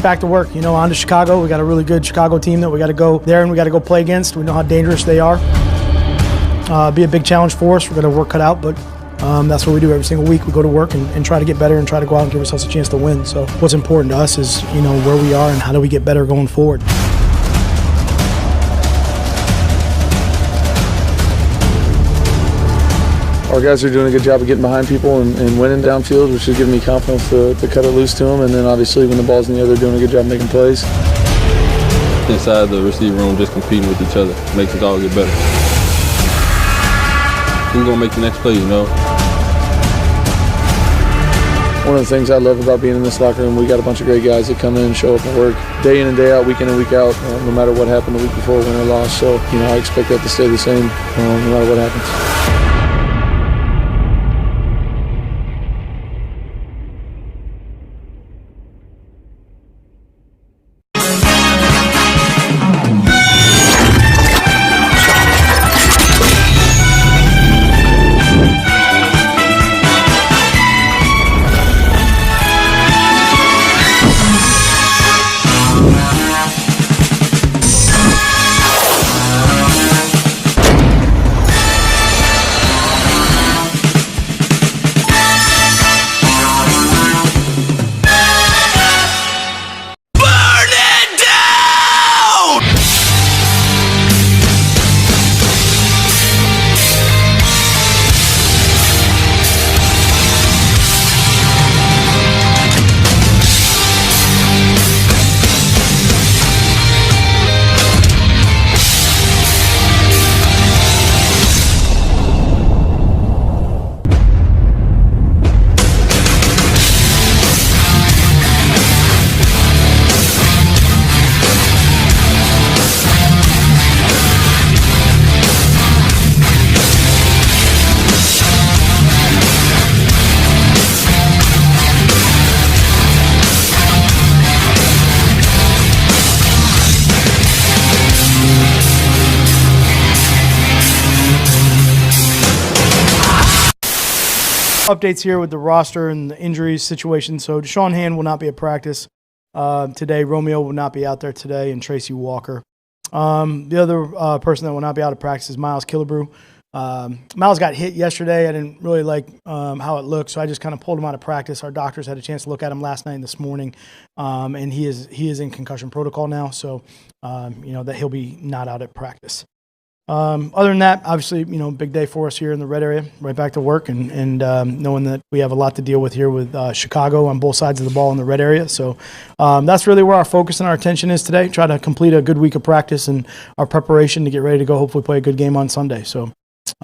just back to work. On to Chicago. We got a really good Chicago team that we got to go there and we got to go play against. We know how dangerous they are. Be a big challenge for us. We're going to work cut out, but that's what we do every single week. We go to work and try to get better and try to go out and give ourselves a chance to win. So what's important to us is, where we are and how do we get better going forward. Our guys are doing a good job of getting behind people and winning downfield, which is giving me confidence to cut it loose to them. And then obviously when the ball's in the air, they're doing a good job making plays. Inside the receiver room, just competing with each other, makes us all get better. Who's gonna make the next play, One of the things I love about being in this locker room, we got a bunch of great guys that come in and show up and work day in and day out, week in and week out, no matter what happened the week before, win or loss. So, I expect that to stay the same no matter what happens. Updates here with the roster and the injuries situation. So Deshaun Hand will not be at practice today. Romeo will not be out there today, and Tracy Walker. The other person that will not be out of practice is Miles Killebrew. Miles got hit yesterday. I didn't really like how it looked, so I just kind of pulled him out of practice. Our doctors had a chance to look at him last night and this morning, and he is in concussion protocol now, so that he'll be not out at practice. Other than that, obviously, big day for us here in the red area, right back to work and knowing that we have a lot to deal with here with Chicago on both sides of the ball in the red area. So that's really where our focus and our attention is today. Try to complete a good week of practice and our preparation to get ready to go, hopefully play a good game on Sunday. So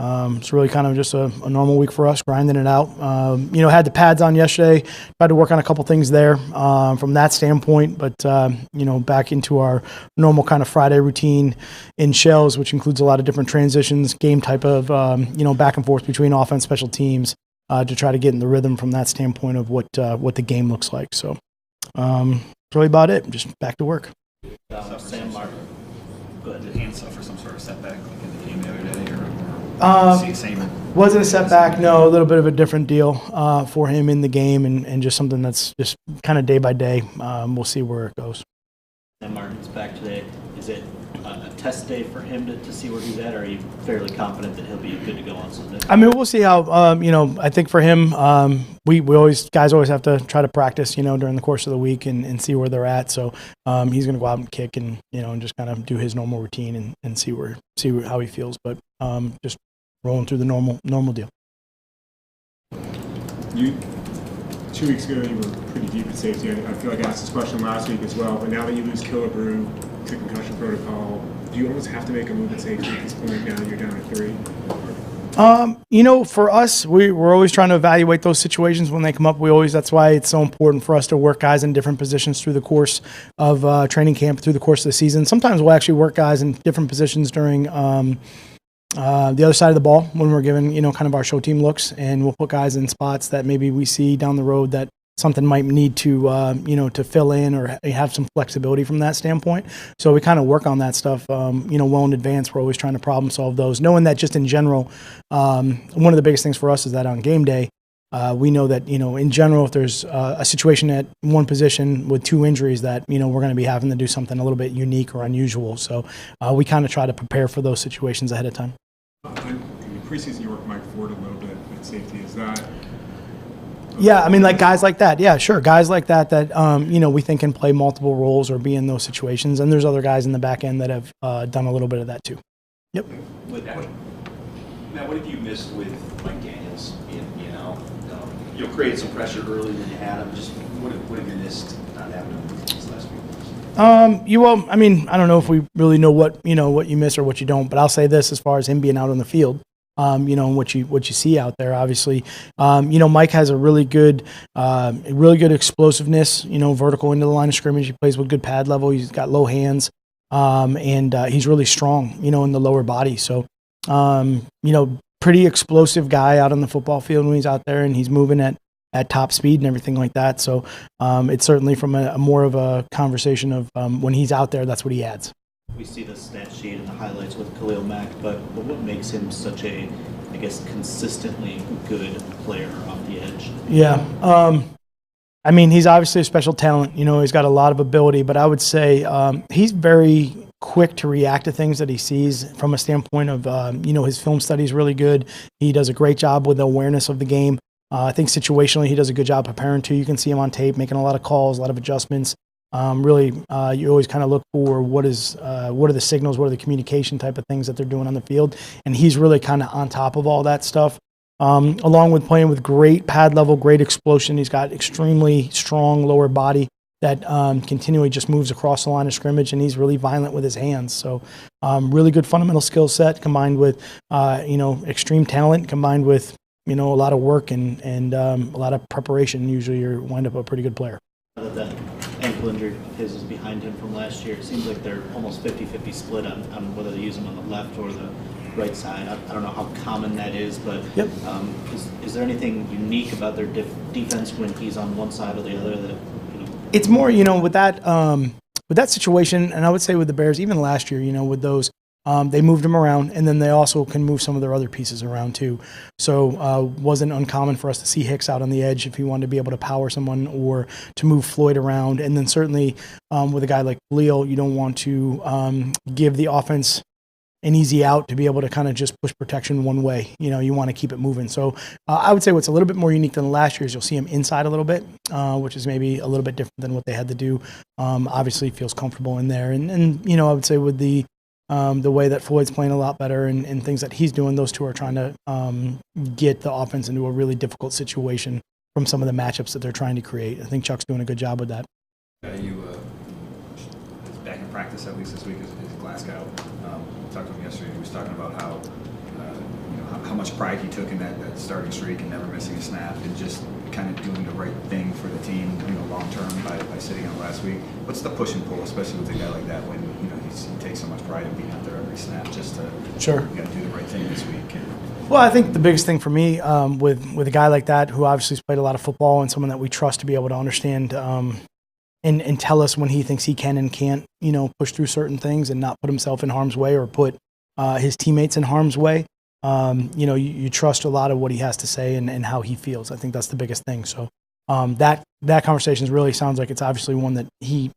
it's really kind of just a normal week for us, grinding it out. Had the pads on yesterday, tried to work on a couple things there from that standpoint, but, back into our normal kind of Friday routine in shells, which includes a lot of different transitions, game type of, back and forth between offense, special teams to try to get in the rhythm from that standpoint of what the game looks like. So that's really about it. Just back to work. Sam Martin, go ahead. Did Hand suffer some sort of setback in the game the other day? Wasn't a setback, no, a little bit of a different deal for him in the game and just something that's just kind of day by day. We'll see where it goes. And Martin's back today. Is it a test day for him to see where he's at, or are you fairly confident that he'll be good to go on Sunday? I mean, we'll see how, I think for him, guys always have to try to practice, during the course of the week and see where they're at. So he's going to go out and kick and just kind of do his normal routine and see how he feels. But just rolling through the normal deal. 2 weeks ago, you were pretty deep at safety. I feel like I asked this question last week as well, but now that you lose Killebrew to concussion protocol, do you almost have to make a move at safety at this point now that you're down at 3? For us, we're always trying to evaluate those situations when they come up. That's why it's so important for us to work guys in different positions through the course of training camp, through the course of the season. Sometimes we'll actually work guys in different positions during the other side of the ball when we're given, kind of our show team looks, and we'll put guys in spots that maybe we see down the road that something might need to, to fill in or have some flexibility from that standpoint. So we kind of work on that stuff, well in advance. We're always trying to problem solve those, knowing that just in general, one of the biggest things for us is that on game day, we know that, in general, if there's a situation at one position with 2 injuries that, we're going to be having to do something a little bit unique or unusual. So we kind of try to prepare for those situations ahead of time. In the preseason, you worked Mike Ford a little bit at safety. Is that? Yeah, I mean, like guys like that. Yeah, sure. Guys like that, we think can play multiple roles or be in those situations. And there's other guys in the back end that have done a little bit of that too. Yep. Now, what have you missed with Mike Daniels? You created some pressure early when you had him. Just what have you missed not having him these last few weeks? I don't know if we really know what you miss or what you don't, but I'll say this as far as him being out on the field. And what you see out there, obviously, Mike has a really good explosiveness, vertical into the line of scrimmage. He plays with good pad level. He's got low hands, and he's really strong, in the lower body. So, pretty explosive guy out on the football field when he's out there and he's moving at top speed and everything like that. So, it's certainly from a more of a conversation of when he's out there, that's what he adds. We see the stat sheet and the highlights with Khalil Mack, but what makes him such a, consistently good player off the edge? Yeah. He's obviously a special talent. He's got a lot of ability, but I would say he's very quick to react to things that he sees from a standpoint of, his film study is really good. He does a great job with the awareness of the game. I think situationally he does a good job preparing too. You can see him on tape making a lot of calls, a lot of adjustments. You always kind of look for what are the signals, what are the communication type of things that they're doing on the field, and he's really kind of on top of all that stuff. Along with playing with great pad level, great explosion, he's got extremely strong lower body that continually just moves across the line of scrimmage, and he's really violent with his hands. So, really good fundamental skill set combined with extreme talent combined with a lot of work and a lot of preparation. Usually, you wind up a pretty good player. That ankle injury of his is behind him from last year. It seems like they're almost 50-50 split on whether they use him on the left or the right side. I don't know how common that is, but yep. Is there anything unique about their defense when he's on one side or the other that It's more, with that situation, and I would say with the Bears, even last year, with those, they moved him around, and then they also can move some of their other pieces around too. So wasn't uncommon for us to see Hicks out on the edge if he wanted to be able to power someone or to move Floyd around. And then certainly with a guy like Khalil, you don't want to give the offense an easy out to be able to kind of just push protection one way. You want to keep it moving. So I would say what's a little bit more unique than last year is you'll see him inside a little bit, which is maybe a little bit different than what they had to do. Obviously feels comfortable in there. And I would say with the way that Floyd's playing a lot better and things that he's doing, those two are trying to get the offense into a really difficult situation from some of the matchups that they're trying to create. I think Chuck's doing a good job with that. Back in practice, at least this week, is Glasgow. Talked to him yesterday. He was talking about how much pride he took in that starting streak and never missing a snap and just kind of doing the right thing for the team, long term by sitting out last week. What's the push and pull, especially with a guy like that, when he takes so much pride in being out there every snap, just to sure got to do the right thing this week. Well, I think the biggest thing for me with a guy like that who obviously has played a lot of football and someone that we trust to be able to understand and tell us when he thinks he can and can't, push through certain things and not put himself in harm's way or put his teammates in harm's way. You trust a lot of what he has to say and how he feels. I think that's the biggest thing. So that conversation really sounds like it's obviously one that he,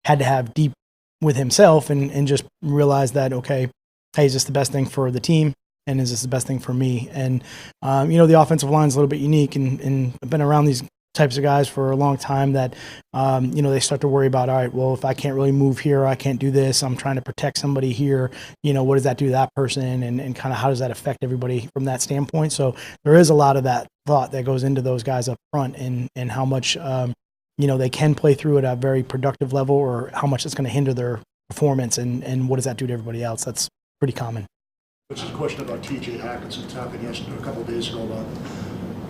had to have deep with himself and just realize that, okay, hey, is this the best thing for the team? And is this the best thing for me? And, the offensive line is a little bit unique and I've been around these types of guys for a long time that, they start to worry about, all right, well, if I can't really move here, I can't do this, I'm trying to protect somebody here, what does that do to that person? And kind of how does that affect everybody from that standpoint? So there is a lot of that thought that goes into those guys up front and how much, they can play through at a very productive level or how much it's going to hinder their performance and what does that do to everybody else? That's pretty common. This is a question about T.J. Hackinson talking yesterday, a couple of days ago about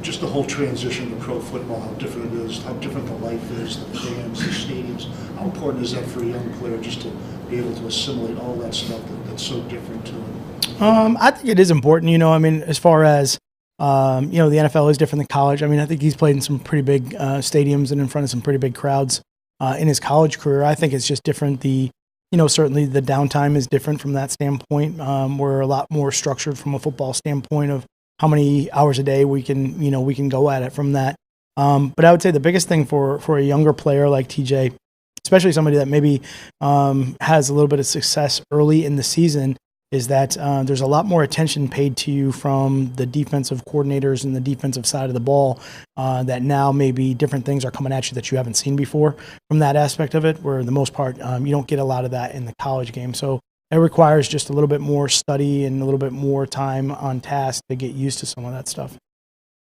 just the whole transition to pro football, how different it is, how different the life is, the fans, the stadiums. How important is that for a young player just to be able to assimilate all that stuff that's so different to him? I think it is important, as far as, the NFL is different than college. I think he's played in some pretty big stadiums and in front of some pretty big crowds in his college career. I think it's just different. Certainly the downtime is different from that standpoint. We're a lot more structured from a football standpoint of how many hours a day we can go at it from that. But I would say the biggest thing for a younger player like TJ, especially somebody that maybe has a little bit of success early in the season, is that there's a lot more attention paid to you from the defensive coordinators and the defensive side of the ball, that now maybe different things are coming at you that you haven't seen before from that aspect of it, where the most part you don't get a lot of that in the college game. So it requires just a little bit more study and a little bit more time on task to get used to some of that stuff.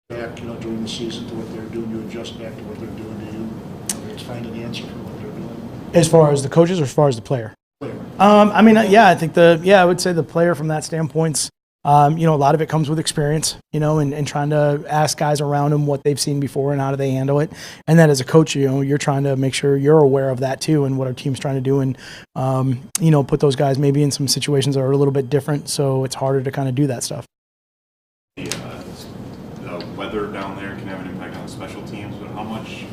Back, during the season to what they're doing, you adjust back to what they're doing to you, whether it's find an answer for what they're doing. As far as the coaches or as far as the player? I think I would say the player from that standpoint, a lot of it comes with experience, and trying to ask guys around them what they've seen before and how do they handle it. And then as a coach, you're trying to make sure you're aware of that too and what our team's trying to do and, put those guys maybe in some situations that are a little bit different. So it's harder to kind of do that stuff. The weather down there can have an impact on the special teams, but how much,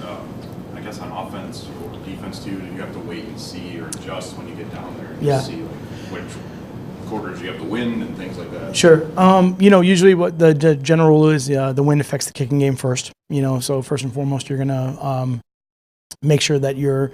I guess, on offense or defense too, do you have to wait and see or adjust when you get down there and see which quarters you have to win and things like that? Sure. Usually what the general rule is, the wind affects the kicking game first. So first and foremost, you're gonna make sure that you're,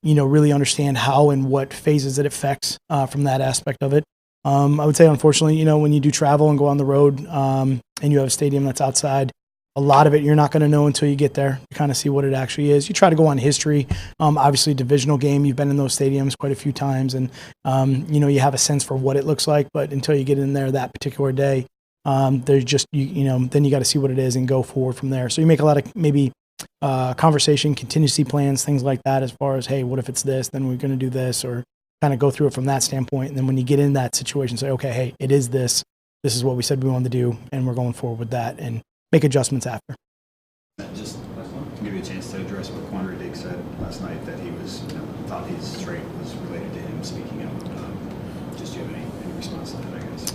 really understand how and what phases it affects from that aspect of it. I would say, unfortunately, when you do travel and go on the road and you have a stadium that's outside, a lot of it you're not going to know until you get there to kind of see what it actually is. You try to go on history. Obviously, divisional game, you've been in those stadiums quite a few times, and you have a sense for what it looks like. But until you get in there that particular day, there's just then you got to see what it is and go forward from there. So you make a lot of maybe conversation, contingency plans, things like that. As far as, hey, what if it's this? Then we're going to do this, or kind of go through it from that standpoint. And then when you get in that situation, say, okay, hey, it is this. This is what we said we wanted to do, and we're going forward with that, and make adjustments after. Just to give you a chance to address what Quandre Diggs said last night, that he was thought his straight was related to him speaking out. Just do you have any response to that, I guess?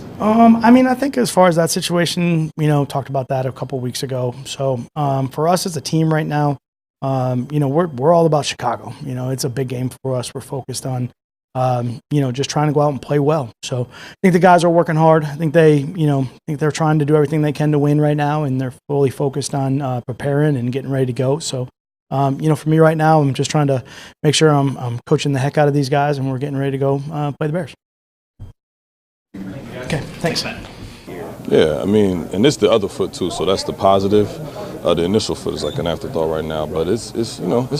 I think as far as that situation, talked about that a couple of weeks ago. So for us as a team right now, we're all about Chicago. It's a big game for us. We're focused on just trying to go out and play well. So I think the guys are working hard. I think they're trying to do everything they can to win right now, and they're fully focused on preparing and getting ready to go. So, for me right now, I'm just trying to make sure I'm coaching the heck out of these guys, and we're getting ready to go play the Bears. Okay, thanks. Yeah, and it's the other foot too, so that's the positive. The initial foot is like an afterthought right now, but it's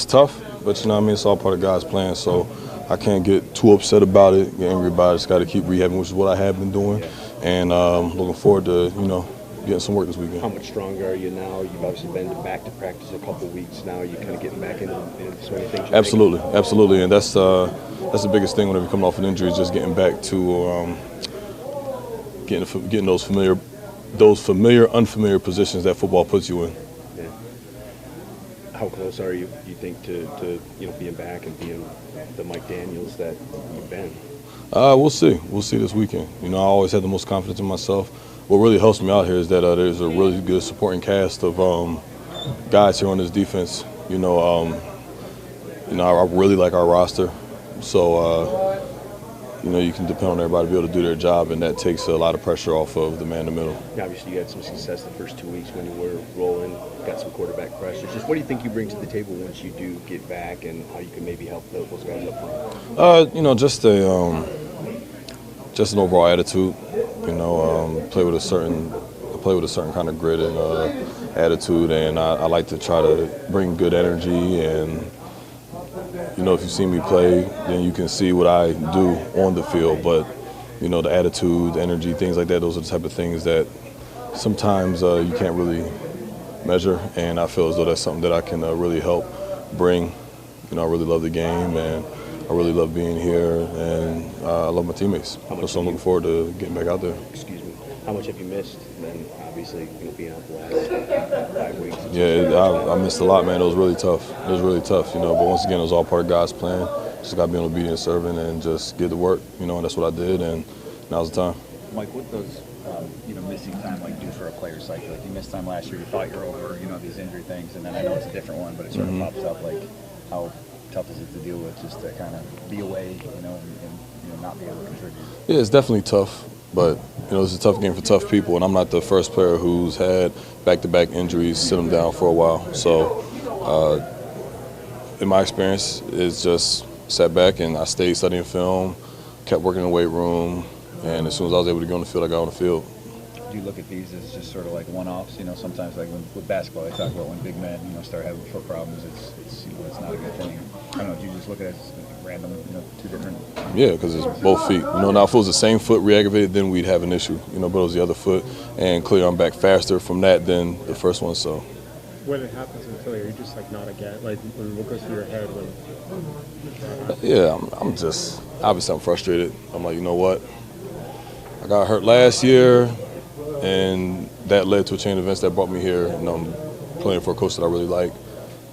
tough, but it's all part of God's plan, so I can't get too upset about it, get angry about it. Just got to keep rehabbing, which is what I have been doing, and looking forward to, getting some work this weekend. How much stronger are you now? You've obviously been back to practice a couple of weeks now. You're kind of getting back into so many things. Absolutely, and that's the biggest thing whenever you come off an injury is just getting back to getting those familiar, unfamiliar positions that football puts you in. Yeah. How close are you think, to being back and being the Mike Daniels that you've been? We'll see. We'll see this weekend. I always had the most confidence in myself. What really helps me out here is that there's a really good supporting cast of guys here on this defense. I really like our roster. So, you can depend on everybody to be able to do their job, and that takes a lot of pressure off of the man in the middle. Obviously, you had some success the first 2 weeks when you were rolling, got some quarterback pressure. Just what do you think you bring to the table once you do get back, and how you can maybe help those guys up front? Just an overall attitude. Play with a certain kind of grit and attitude, and I like to try to bring good energy. And if you see me play, then you can see what I do on the field. But the attitude, the energy, things like that, those are the type of things that sometimes you can't really measure. And I feel as though that's something that I can really help bring. I really love the game, and I really love being here, and I love my teammates. So I'm looking forward to getting back out there. Excuse me. How much have you missed? And then obviously being out the last 5 weeks. Yeah, I missed a lot, man. It was really tough. But once again, it was all part of God's plan. Just got to be an obedient servant and just get to work, and that's what I did, and now's the time. Mike, what does missing time do for a player's psyche? Like, you missed time last year, you thought you were over, these injury things, and then I know it's a different one, but it sort of pops up. How tough is it to deal with, just to kind of be away, and not be able to contribute? Yeah, it's definitely tough. But, you know, it's a tough game for tough people, and I'm not the first player who's had back-to-back injuries sit them down for a while. So, in my experience, it's just sat back and I stayed studying film, kept working in the weight room, and as soon as I was able to get on the field, I got on the field. Do you look at these as just sort of like one-offs? You know, sometimes like with basketball, they talk about when big men, you know, start having foot problems. It's you know, it's not a good thing. I don't know. Do you just look at it as random, you know, two different? Yeah, because it's both feet. You know, now if it was the same foot re-aggravated, then we'd have an issue. You know, but it was the other foot, and clearly I'm back faster from that than the first one. So. When it happens in Philly, are you just like not again? Like what goes through your head when? Yeah, I'm just obviously I'm frustrated. I'm like, you know what? I got hurt last year. And that led to a chain of events that brought me here. And I'm playing for a coach that I really like,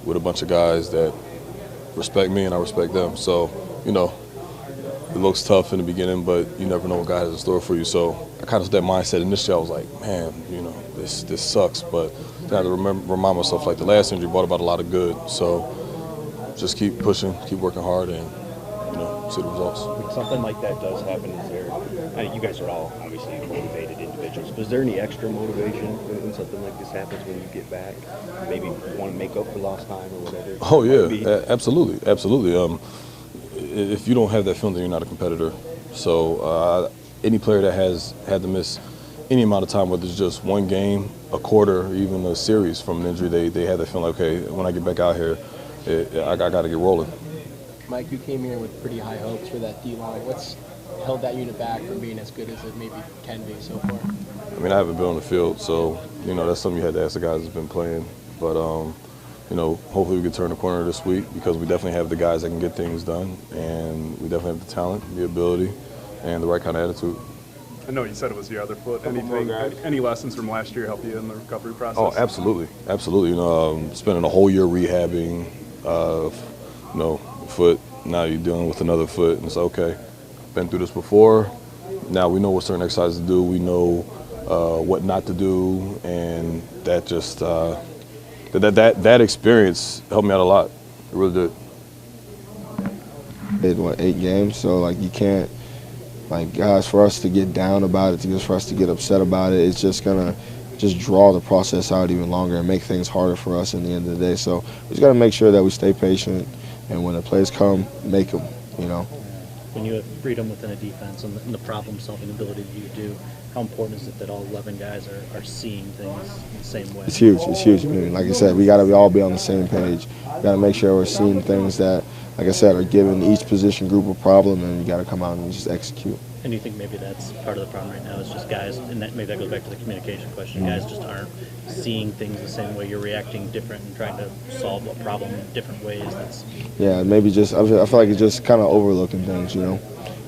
with a bunch of guys that respect me and I respect them. So, you know, it looks tough in the beginning, but you never know what God has in store for you. So I kind of had that mindset initially. I was like, man, you know, this sucks. But then I had to remind myself, like, the last injury brought about a lot of good. So just keep pushing, keep working hard, and, you know, see the results. When something like that does happen, is there, I mean, you guys are all obviously motivated individuals, but is there any extra motivation when something like this happens when you get back? Maybe you want to make up for lost time or whatever? Oh, yeah, absolutely, absolutely. If you don't have that feeling, then you're not a competitor. So any player that has had to miss any amount of time, whether it's just one game, a quarter, or even a series from an injury, they have that feeling, like, okay, when I get back out here, I got to get rolling. Mike, you came here with pretty high hopes for that D-line. What's held that unit back from being as good as it maybe can be so far? I mean, I haven't been on the field, so, you know, that's something you had to ask the guys that's been playing. But, you know, hopefully we can turn the corner this week, because we definitely have the guys that can get things done, and we definitely have the talent, the ability, and the right kind of attitude. I know you said it was your other foot. Any lessons from last year help you in the recovery process? Oh, absolutely, absolutely. You know, spending a whole year rehabbing, you know, foot. Now you're dealing with another foot, and it's okay. Been through this before. Now we know what certain exercises to do. We know what not to do, and that just that experience helped me out a lot. It really did. Played 8 games, so like you can't, like, guys, for us to get down about it, just for us to get upset about it, it's just gonna draw the process out even longer and make things harder for us in the end of the day. So we just gotta make sure that we stay patient, and when the plays come, make them, you know. When you have freedom within a defense and the problem-solving ability that you do, how important is it that all 11 guys are seeing things the same way? It's huge. It's huge. I mean, like I said, we got to all be on the same page. We got to make sure we're seeing things that, like I said, are giving each position group a problem, and we got to come out and just execute. And do you think maybe that's part of the problem right now is just guys, and maybe that goes back to the communication question, guys just aren't seeing things the same way, you're reacting different and trying to solve a problem in different ways? Yeah, maybe just, I feel like it's just kind of overlooking things, you know,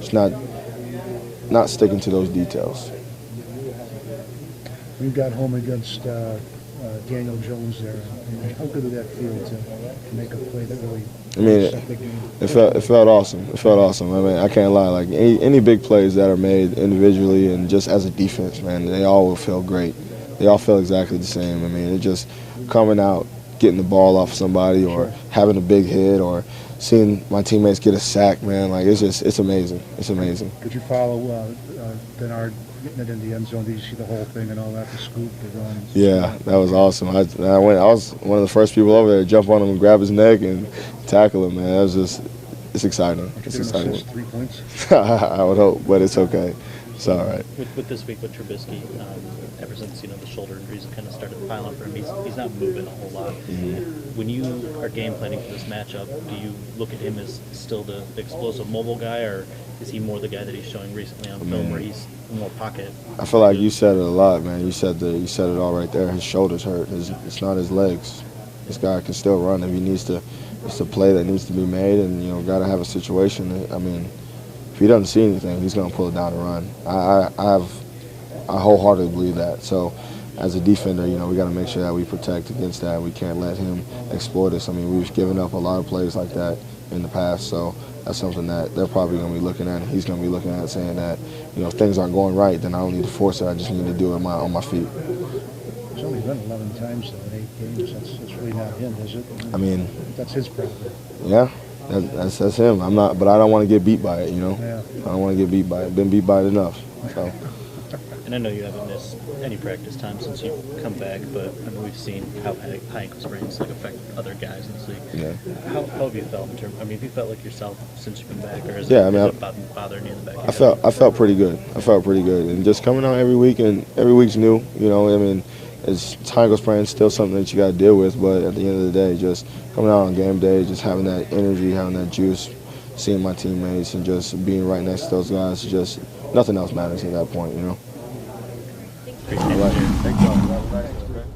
just not sticking to those details. You got home against Daniel Jones there. How good did that feel to make a play that really? I mean, it felt awesome. It felt awesome. I mean, I can't lie. Like any big plays that are made individually and just as a defense, man, they all will feel great. They all feel exactly the same. I mean, it's just coming out, getting the ball off somebody, or having a big hit, or seeing my teammates get a sack, man. Like, it's amazing. It's amazing. Did you follow Bernard getting it in the end zone? Did you see the whole thing and all that, the scoop, the run? Yeah, that was awesome. I was one of the first people over there to jump on him and grab his neck and tackle him, man. That was just, it's exciting. It's exciting. 3 points? I would hope, but it's okay. It's all right. With this week with Trubisky, ever since, you know, the shoulder injuries kind of started piling for him, he's not moving a whole lot. Mm-hmm. When you are game planning for this matchup, do you look at him as still the explosive mobile guy, or is he more the guy that he's showing recently on film where he's more pocket? I feel like you said it a lot, man. You said it all right there. His shoulders hurt. It's not his legs. This guy can still run if he needs to. It's a play that needs to be made, and, you know, got to have a situation that, I mean, if he doesn't see anything, he's going to pull it down and run. I wholeheartedly believe that. So as a defender, you know, we got to make sure that we protect against that. We can't let him exploit us. I mean, we've given up a lot of plays like that in the past, so that's something that they're probably going to be looking at, and he's going to be looking at, saying that, you know, if things aren't going right, then I don't need to force it. I just need to do it on my feet. He's only run 11 times in 8 games. That's really not him, is it? I mean, that's his problem. Yeah, that's him. I'm not, but I don't want to get beat by it, you know. Yeah. I don't want to get beat by it. Been beat by it enough. So. And I know you haven't missed any practice time since you've come back, but I mean, we've seen how high ankle sprains affect other guys in this league. Yeah. How have you felt in terms? I mean, have you felt like yourself since you've been back, or is it bothering you in the back? I felt pretty good. And just coming out every week, and every week's new. You know, I mean, it's high ankle sprain, still something that you got to deal with. But at the end of the day, just coming out on game day, just having that energy, having that juice, seeing my teammates, and just being right next to those guys, just nothing else matters at that point. You know. Thank you. Thanks, y'all.